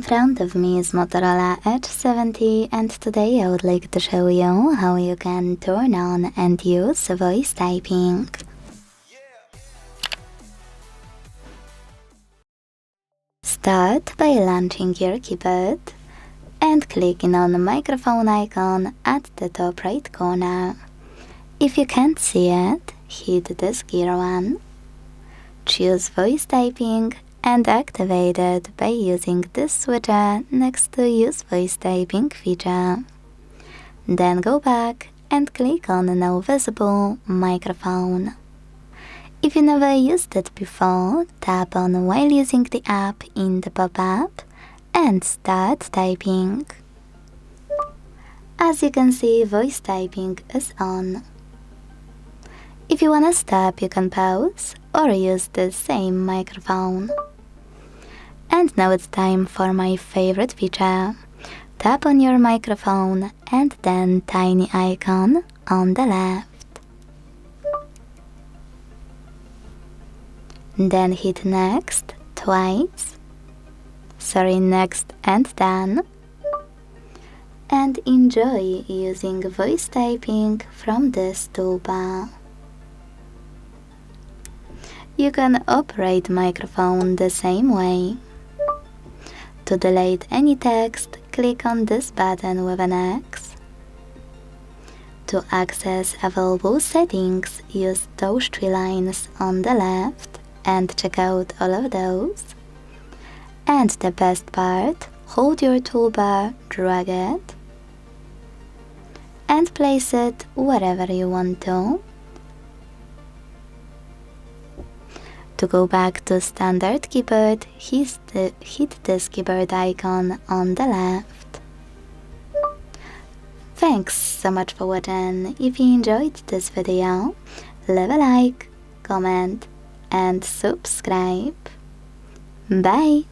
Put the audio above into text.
In front of me is Motorola Edge 70, and today I would like to show you how you can turn on and use voice typing. Start by launching your keyboard and clicking on the microphone icon at the top right corner. If you can't see it, hit this gear one. Choose voice typing and activate it by using this switcher next to Use Voice Typing feature. Then go back and click on Now Visible Microphone. If you never used it before, tap on while using the app in the pop-up and start typing. As you can see, voice typing is on. If you wanna stop, you can pause or use the same microphone. And now it's time for my favorite feature. Tap on your microphone and then tiny icon on the left. Then hit next twice. Next and done. And enjoy using voice typing from this toolbar. You can operate microphone the same way. To delete any text, click on this button with an X. To access available settings, use those three lines on the left and check out all of those. And the best part, hold your toolbar, drag it, and place it wherever you want to. To go back to standard keyboard, hit this keyboard icon on the left. Thanks so much for watching. If you enjoyed this video, leave a like, comment and subscribe. Bye!